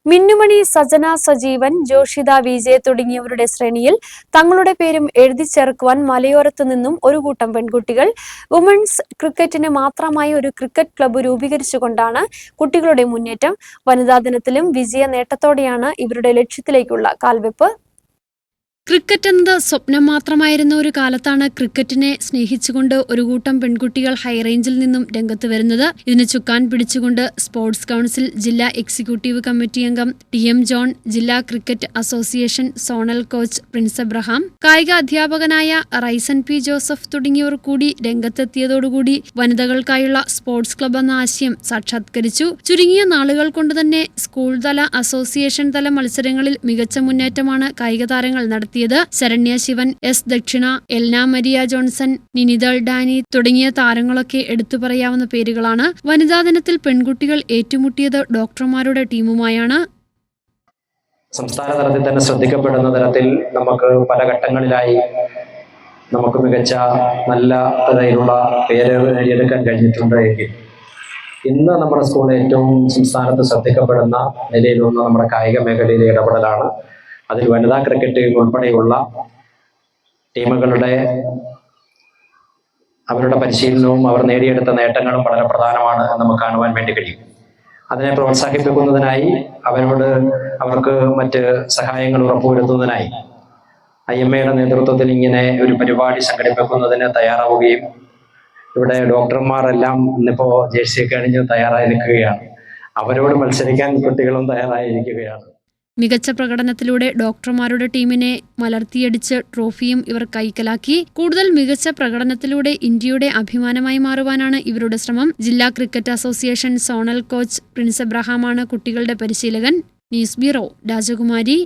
മിന്നുമണി, സജന, സജീവൻ, ജോഷിത, വിജയ് തുടങ്ങിയവരുടെ ശ്രേണിയിൽ തങ്ങളുടെ പേരും എഴുതി ചേർക്കുവാൻ മലയോരത്തു നിന്നും ഒരു കൂട്ടം പെൺകുട്ടികൾ വുമൺസ് ക്രിക്കറ്റിന് മാത്രമായി ഒരു ക്രിക്കറ്റ് ക്ലബ്ബ് രൂപീകരിച്ചുകൊണ്ടാണ് കുട്ടികളുടെ മുന്നേറ്റം. വനിതാ ദിനത്തിലും വിജയ നേട്ടത്തോടെയാണ് ഇവരുടെ ലക്ഷ്യത്തിലേക്കുള്ള കാൽവെപ്പ്. ക്രിക്കറ്റ് എന്നത് സ്വപ്നം മാത്രമായിരുന്ന ഒരു കാലത്താണ് ക്രിക്കറ്റിനെ സ്നേഹിച്ചുകൊണ്ട് ഒരു കൂട്ടം പെൺകുട്ടികൾ ഹൈറേഞ്ചിൽ നിന്നും രംഗത്ത് വരുന്നത്. ഇതിന് ചുക്കാൻ പിടിച്ചുകൊണ്ട് സ്പോർട്സ് കൗൺസിൽ ജില്ലാ എക്സിക്യൂട്ടീവ് കമ്മിറ്റി അംഗം TM ജോൺ, ജില്ലാ cricket association zonal coach Prince Abraham, കായിക അധ്യാപകനായ റൈസൻ P. ജോസഫ് തുടങ്ങിയവർ കൂടി രംഗത്തെത്തിയതോടുകൂടി വനിതകൾക്കായുള്ള സ്പോർട്സ് ക്ലബ്ബ് എന്ന ആശയം സാക്ഷാത്കരിച്ചു. ചുരുങ്ങിയ നാളുകൾ കൊണ്ടുതന്നെ സ്കൂൾ തല, അസോസിയേഷൻ തല മത്സരങ്ങളിൽ മികച്ച മുന്നേറ്റമാണ് കായിക താരങ്ങൾ നടത്തിയത്. ശരണ്യ ശിവൻ, S. ദക്ഷിണ, എൽന മരിയ ജോൺസൺ, നിനിതൾ ഡാനി തുടങ്ങിയ താരങ്ങളൊക്കെ എടുത്തു പറയാവുന്ന പേരുകളാണ്. വനിതാ ദിനത്തിൽ പെൺകുട്ടികൾ ഏറ്റുമുട്ടിയത് ഡോക്ടർമാരുടെ ടീമുമായാണ്. സംസ്ഥാന തലത്തിൽ തന്നെ ശ്രദ്ധിക്കപ്പെടുന്ന തരത്തിൽ നമുക്ക് പല ഘട്ടങ്ങളിലായി നമുക്ക് മികച്ച നല്ല തരത്തിലുള്ള പേര് നേടിയെടുക്കാൻ കഴിഞ്ഞിട്ടുണ്ട് എങ്കിൽ ഇന്ന് നമ്മുടെ സ്കൂൾ ഏറ്റവും സംസ്ഥാനത്ത് ശ്രദ്ധിക്കപ്പെടുന്ന നിലയിലൊന്ന് നമ്മുടെ കായിക മേഖലയിലെ ഇടപെടലാണ്. അതിൽ വനിതാ ക്രിക്കറ്റ് ഉൾപ്പെടെയുള്ള ടീമുകളുടെ അവരുടെ പരിശീലനവും അവർ നേടിയെടുത്ത നേട്ടങ്ങളും വളരെ പ്രധാനമാണ് നമുക്ക് കാണുവാൻ വേണ്ടി കഴിയും. അതിനെ പ്രോത്സാഹിപ്പിക്കുന്നതിനായി അവർക്ക് മറ്റ് സഹായങ്ങൾ ഉറപ്പുവരുത്തുന്നതിനായി IMA നേതൃത്വത്തിൽ ഇങ്ങനെ ഒരു പരിപാടി സംഘടിപ്പിക്കുന്നതിന് തയ്യാറാവുകയും ഇവിടെ ഡോക്ടർമാരെല്ലാം ഇന്നിപ്പോ ജേഴ്സിയൊക്കെ അണിഞ്ഞ് തയ്യാറായി നിൽക്കുകയാണ്. അവരോട് മത്സരിക്കാൻ കുട്ടികളും തയ്യാറായിരിക്കുകയാണ്. മികച്ച പ്രകടനത്തിലൂടെ ഡോക്ടർമാരുടെ ടീമിനെ മലർത്തിയടിച്ച് ട്രോഫിയും ഇവർ കൈക്കലാക്കി. കൂടുതൽ മികച്ച പ്രകടനത്തിലൂടെ ഇന്ത്യയുടെ അഭിമാനമായി മാറുവാനാണ് ഇവരുടെ ശ്രമം. ജില്ലാ cricket association zonal coach Prince എബ്രഹാമാണ് കുട്ടികളുടെ പരിശീലകൻ. ന്യൂസ് ബ്യൂറോ, രാജകുമാരി.